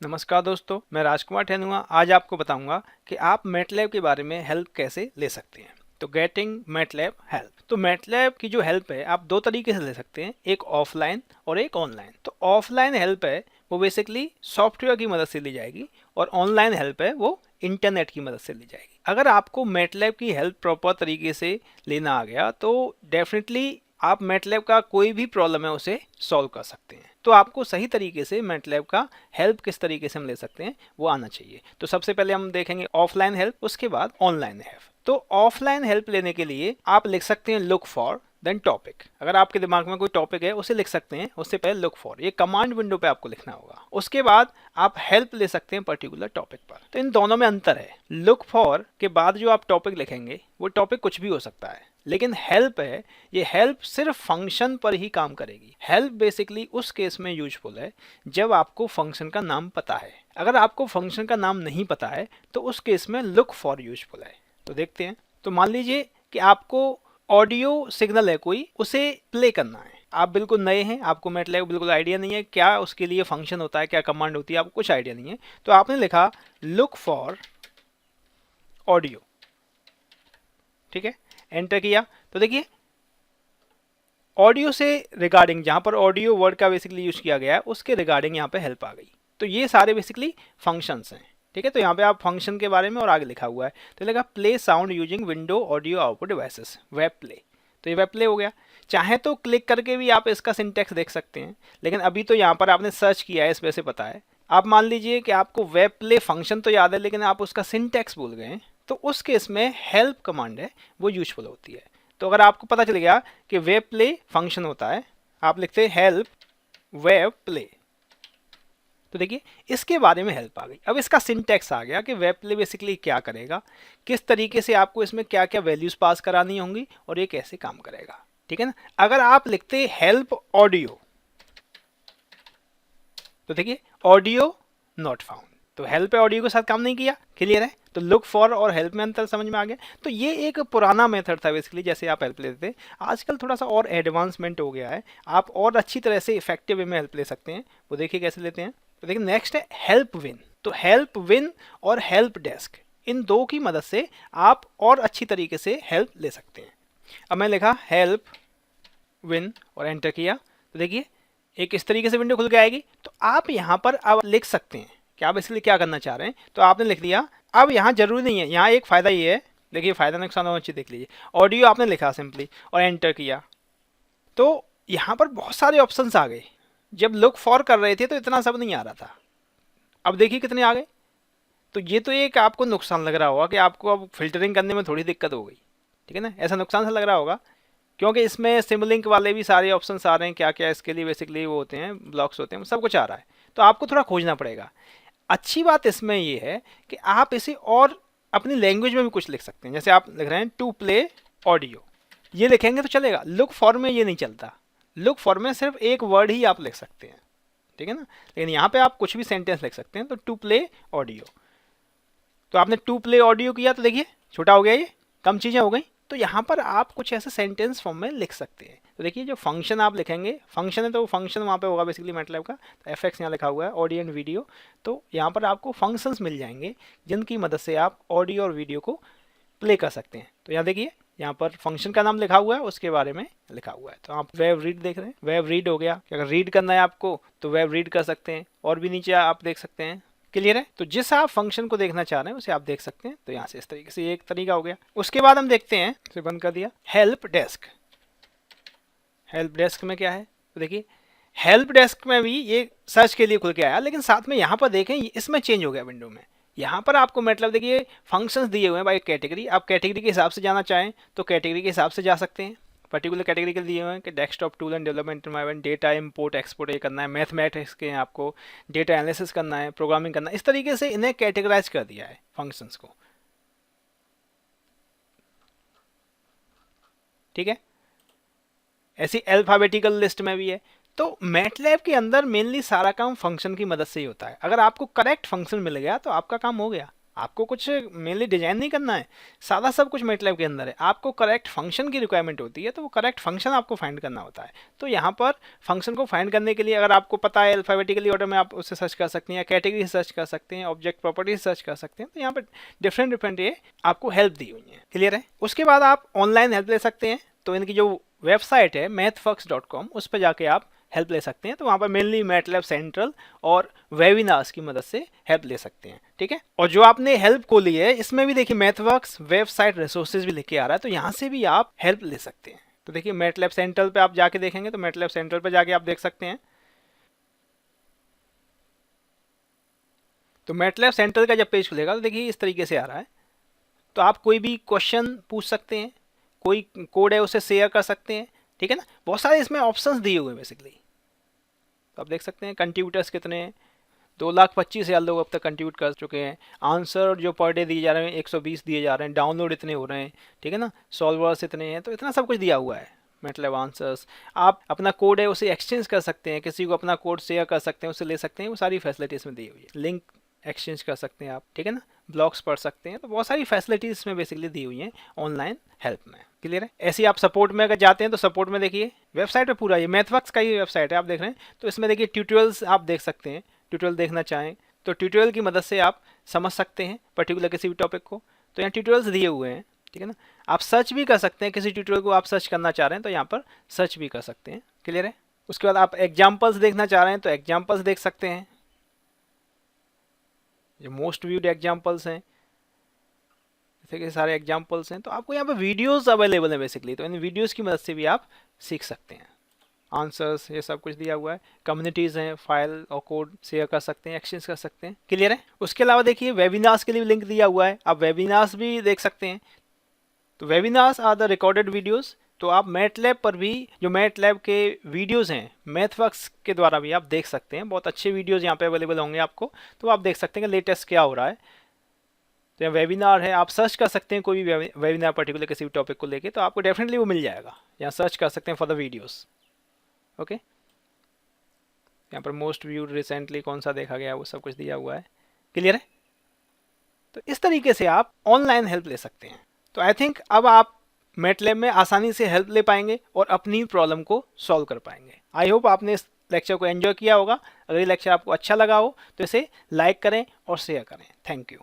नमस्कार दोस्तों, मैं राजकुमार ठेनुआ आज आपको बताऊंगा कि आप मैटलैब के बारे में हेल्प कैसे ले सकते हैं। तो गेटिंग मैटलैब हेल्प, तो मैटलैब की जो हेल्प है आप दो तरीके से ले सकते हैं, एक ऑफलाइन और एक ऑनलाइन। तो ऑफलाइन हेल्प है वो बेसिकली सॉफ्टवेयर की मदद से ली जाएगी और ऑनलाइन हेल्प है वो इंटरनेट की मदद से ली जाएगी। अगर आपको मैटलैब की हेल्प प्रॉपर तरीके से लेना आ गया तो डेफिनेटली आप मैटलैब का कोई भी प्रॉब्लम है उसे सॉल्व कर सकते हैं। तो आपको सही तरीके से मैटलैब का हेल्प किस तरीके से हम ले सकते हैं वो आना चाहिए। तो सबसे पहले हम देखेंगे ऑफलाइन हेल्प, उसके बाद ऑनलाइन हेल्प। तो ऑफलाइन हेल्प लेने के लिए आप लिख सकते हैं लुक फॉर देन टॉपिक। अगर आपके दिमाग में कोई टॉपिक है उसे लिख सकते हैं, उससे पहले लुक फॉर ये कमांड विंडो पे आपको लिखना होगा। उसके बाद आप हेल्प ले सकते हैं पर्टिकुलर टॉपिक पर। तो इन दोनों में अंतर है, लुक फॉर के बाद जो आप टॉपिक लिखेंगे वो टॉपिक कुछ भी हो सकता है, लेकिन हेल्प है ये हेल्प सिर्फ फंक्शन पर ही काम करेगी। हेल्प बेसिकली उस केस में यूजफुल है जब आपको फंक्शन का नाम पता है। अगर आपको फंक्शन का नाम नहीं पता है तो उस केस में लुक फॉर यूजफुल है। तो देखते हैं। तो मान लीजिए कि आपको ऑडियो सिग्नल है कोई, उसे प्ले करना है। आप बिल्कुल नए हैं, आपको मैटलैब बिल्कुल आइडिया नहीं है क्या उसके लिए फंक्शन होता है, क्या कमांड होती है, आपको कुछ आइडिया नहीं है। तो आपने लिखा लुक फॉर ऑडियो, ठीक है, एंटर किया। तो देखिए ऑडियो से रिगार्डिंग, जहां पर ऑडियो वर्ड का बेसिकली यूज किया गया है उसके रिगार्डिंग यहाँ पे हेल्प आ गई। तो ये सारे बेसिकली फंक्शंस हैं, ठीक है। तो यहाँ पे आप फंक्शन के बारे में और आगे लिखा हुआ है। तो लगा play sound using window audio output devices, web play. तो ये वेब प्ले हो गया। चाहे तो क्लिक करके भी आप इसका सिंटेक्स देख सकते हैं, लेकिन अभी तो यहाँ पर आपने सर्च किया है इस वजह से पता है। आप मान लीजिए कि आपको वेब प्ले फंक्शन तो याद है लेकिन आप उसका सिंटेक्स भूल गए, तो उस केस में हेल्प कमांड है वो यूजफुल होती है। तो अगर आपको पता चल गया कि वेब प्ले फंक्शन होता है, आप लिखते हैं हेल्प वेब प्ले। तो देखिए इसके बारे में हेल्प आ गई। अब इसका सिंटेक्स आ गया कि वेब प्ले बेसिकली क्या करेगा, किस तरीके से आपको इसमें क्या क्या वैल्यूज पास करानी होंगी और ये कैसे काम करेगा, ठीक है ना। अगर आप लिखते हेल्प ऑडियो, तो देखिए ऑडियो नॉट फाउंड, तो हेल्प ऑडियो के साथ काम नहीं किया। क्लियर है। तो लुक फॉर और हेल्प में अंतर समझ में आ गया। तो ये एक पुराना मेथड था बेसिकली, जैसे आप हेल्प लेते थे। आजकल थोड़ा सा और एडवांसमेंट हो गया है, आप और अच्छी तरह से इफेक्टिव वे में हेल्प ले सकते हैं। वो देखिए कैसे लेते हैं। तो देखिए नेक्स्ट है हेल्प विन। तो हेल्प विन और हेल्प डेस्क, इन दो की मदद से आप और अच्छी तरीके से हेल्प ले सकते हैं। अब मैं लिखा हेल्प विन और एंटर किया। तो देखिए एक इस तरीके से विंडो खुल के आएगी। तो आप यहाँ पर अब लिख सकते हैं कि आप इसलिए क्या करना चाह रहे हैं। तो आपने लिख दिया। अब यहाँ जरूरी नहीं है, यहाँ एक फ़ायदा ये है, देखिए फ़ायदा नुकसान होना चाहिए, देख लीजिए। ऑडियो आपने लिखा सिंपली और एंटर किया, तो यहाँ पर बहुत सारे ऑप्शंस आ गए। जब लुक फॉर कर रहे थे तो इतना सब नहीं आ रहा था, अब देखिए कितने आ गए। तो ये तो एक आपको नुकसान लग रहा होगा कि आपको अब फिल्टरिंग करने में थोड़ी दिक्कत हो गई, ठीक है ना, ऐसा नुकसान सा लग रहा होगा, क्योंकि इसमें सिमलिंक वाले भी सारे ऑप्शंस आ रहे हैं, क्या क्या इसके लिए बेसिकली वो होते हैं, ब्लॉक्स होते हैं, सब कुछ आ रहा है। तो आपको थोड़ा खोजना पड़ेगा। अच्छी बात इसमें ये है कि आप इसे और अपनी लैंग्वेज में भी कुछ लिख सकते हैं। जैसे आप लिख रहे हैं टू प्ले ऑडियो, ये लिखेंगे तो चलेगा। लुक फॉर में ये नहीं चलता, लुक फॉर में सिर्फ एक वर्ड ही आप लिख सकते हैं, ठीक है ना। लेकिन यहाँ पे आप कुछ भी सेंटेंस लिख सकते हैं। तो टू प्ले ऑडियो, तो आपने टू प्ले ऑडियो किया, तो देखिए छोटा हो गया, ये कम चीज़ें हो गई। तो यहाँ पर आप कुछ ऐसे सेंटेंस फॉर्म में लिख सकते हैं। तो देखिए जो फंक्शन आप लिखेंगे, फंक्शन है तो फंक्शन वहाँ पे होगा बेसिकली मैटलैब का। तो एफ एक्स यहाँ लिखा हुआ है, ऑडियो एंड वीडियो। तो यहाँ पर आपको फंक्शंस मिल जाएंगे जिनकी मदद से आप ऑडियो और वीडियो को प्ले कर सकते हैं। तो यहाँ देखिए यहाँ पर फंक्शन का नाम लिखा हुआ है, उसके बारे में लिखा हुआ है। तो आप वेब रीड देख रहे हैं, वेब रीड हो गया। अगर रीड करना है आपको तो वेब रीड कर सकते हैं, और भी नीचे आप देख सकते हैं। क्लियर है। तो जिस आप फंक्शन को देखना चाह रहे हैं उसे आप देख सकते हैं। तो यहाँ से इस तरीके से एक तरीका हो गया। उसके बाद हम देखते हैं, इसे बंद कर दिया, हेल्प डेस्क। हेल्प डेस्क में क्या है, तो देखिए हेल्प डेस्क में भी ये सर्च के लिए खुल के आया, लेकिन साथ में यहाँ पर देखें इसमें चेंज हो गया विंडो में। यहाँ पर आपको मतलब देखिए फंक्शंस दिए हुए हैं बाय कैटेगरी। आप कैटेगरी के हिसाब से जाना चाहें तो कैटेगरी के हिसाब से जा सकते हैं। पर्टिकुलर कैटेगरी के दिए हुए हैं कि desktop tool and development environment, data import export ये करना है, मैथमेटिक्स के हैं आपको, डेटा एनालिसिस करना है, प्रोग्रामिंग करना है। इस तरीके से इन्हें कैटेगराइज कर दिया है फंक्शंस को, ठीक है। ऐसी अल्फाबेटिकल लिस्ट में भी है। तो मैटलैब के अंदर मेनली सारा काम फंक्शन की मदद से ही होता है। अगर आपको करेक्ट फंक्शन मिल गया तो आपका काम हो गया, आपको कुछ मेनली डिजाइन नहीं करना है, सादा सब कुछ मैटलैब के अंदर है। आपको करेक्ट फंक्शन की रिक्वायरमेंट होती है, तो वो करेक्ट फंक्शन आपको फाइंड करना होता है। तो यहाँ पर फंक्शन को फाइंड करने के लिए अगर आपको पता है अल्फाबेटिकली ऑर्डर में आप उससे सर्च कर सकते हैं, या कैटेगरी सर्च कर सकते हैं, ऑब्जेक्ट प्रॉपर्टीज सर्च कर सकते हैं। तो यहाँ पर डिफरेंट ये आपको हेल्प दी हुई है। क्लियर है? उसके बाद आप ऑनलाइन हेल्प ले सकते हैं। तो इनकी जो वेबसाइट है mathworks.com, उस पर जाके आप हेल्प ले सकते हैं। तो वहाँ पर मेनली मैटलैब सेंट्रल और वेबिनार्स की मदद से हेल्प ले सकते हैं। ठीक है? और जो आपने हेल्प को ली है, इसमें भी देखिए मैथवर्क्स वेबसाइट रिसोर्सेज भी लिख के आ रहा है, तो यहाँ से भी आप हेल्प ले सकते हैं। तो देखिए मैटलैब सेंट्रल पे आप जाके देखेंगे, तो मैटलैब सेंट्रल पे जाके आप देख सकते हैं। तो मैटलैब सेंट्रल का जब पेज खुलेगा तो देखिए इस तरीके से आ रहा है। तो आप कोई भी क्वेश्चन पूछ सकते हैं, कोई कोड है उसे शेयर कर सकते हैं। ठीक है ना? बहुत सारे इसमें ऑप्शंस दिए हुए हैं बेसिकली। तो आप देख सकते हैं कंट्रीब्यूटर्स कितने हैं, 2,25,000 लोग अब तक कंट्रीब्यूट कर चुके हैं। आंसर जो पर डे दिए जा रहे हैं 120 दिए जा रहे हैं, डाउनलोड इतने हो रहे हैं। ठीक है ना? सॉल्वर्स इतने हैं, तो इतना सब कुछ दिया हुआ है। मतलब आंसर्स, आप अपना कोड है उसे एक्सचेंज कर सकते हैं, किसी को अपना कोड शेयर कर सकते हैं, उसे ले सकते हैं। वो सारी फैसिलिटीज में दी हुई है। लिंक एक्सचेंज कर सकते हैं आप। ठीक है ना? ब्लॉग्स पढ़ सकते हैं। तो बहुत सारी फैसिलिटीज इसमें बेसिकली दी हुई हैं ऑनलाइन हेल्प में। क्लियर है? ऐसे ही आप सपोर्ट में अगर जाते हैं तो सपोर्ट में देखिए वेबसाइट पे पूरा ये मैथवर्क्स का ही वेबसाइट है, आप देख रहे हैं। तो इसमें देखिए ट्यूटोरियल्स आप देख सकते हैं। ट्यूटोरियल देखना चाहें तो ट्यूटोरियल की मदद से आप समझ सकते हैं पर्टिकुलर किसी भी टॉपिक को। तो यहाँ ट्यूटोरियल्स दिए हुए हैं। ठीक है ना? आप सर्च भी कर सकते हैं, किसी ट्यूटोरियल को आप सर्च करना चाह रहे हैं तो यहाँ पर सर्च भी कर सकते हैं। क्लियर है? उसके बाद आप एग्जाम्पल्स देखना चाह रहे हैं तो एग्जाम्पल्स देख सकते हैं। जो मोस्ट व्यूड एग्जाम्पल्स हैं, जैसे कि सारे एग्जाम्पल्स हैं। तो आपको यहाँ पे वीडियोस अवेलेबल है बेसिकली, तो इन वीडियोस की मदद से भी आप सीख सकते हैं। आंसर्स ये सब कुछ दिया हुआ है। कम्युनिटीज़ हैं, फाइल और कोड शेयर कर सकते हैं, एक्सचेंज कर सकते हैं। क्लियर है? उसके अलावा देखिए वेबिनार्स के लिए लिंक दिया हुआ है, आप वेबिनार्स भी देख सकते हैं। तो webinars are the recorded videos. तो आप मैटलैब पर भी जो मैटलैब के वीडियोज़ हैं मैथवर्क्स के द्वारा भी आप देख सकते हैं। बहुत अच्छे वीडियोज़ यहाँ पे अवेलेबल होंगे आपको, तो आप देख सकते हैं कि लेटेस्ट क्या हो रहा है। तो यहाँ वेबिनार है, आप सर्च कर सकते हैं कोई भी वेबिनार पर्टिकुलर किसी भी टॉपिक को लेके, तो आपको डेफिनेटली वो मिल जाएगा। यहाँ सर्च कर सकते हैं फॉर द वीडियोस। ओके, यहाँ पर मोस्ट व्यूड रिसेंटली कौन सा देखा गया वो सब कुछ दिया हुआ है। क्लियर है? तो इस तरीके से आप ऑनलाइन हेल्प ले सकते हैं। तो आई थिंक अब आप मैटलैब में आसानी से हेल्प ले पाएंगे और अपनी प्रॉब्लम को सॉल्व कर पाएंगे। आई होप आपने इस लेक्चर को एंजॉय किया होगा। अगर ये लेक्चर आपको अच्छा लगा हो तो इसे लाइक करें और शेयर करें। Thank you.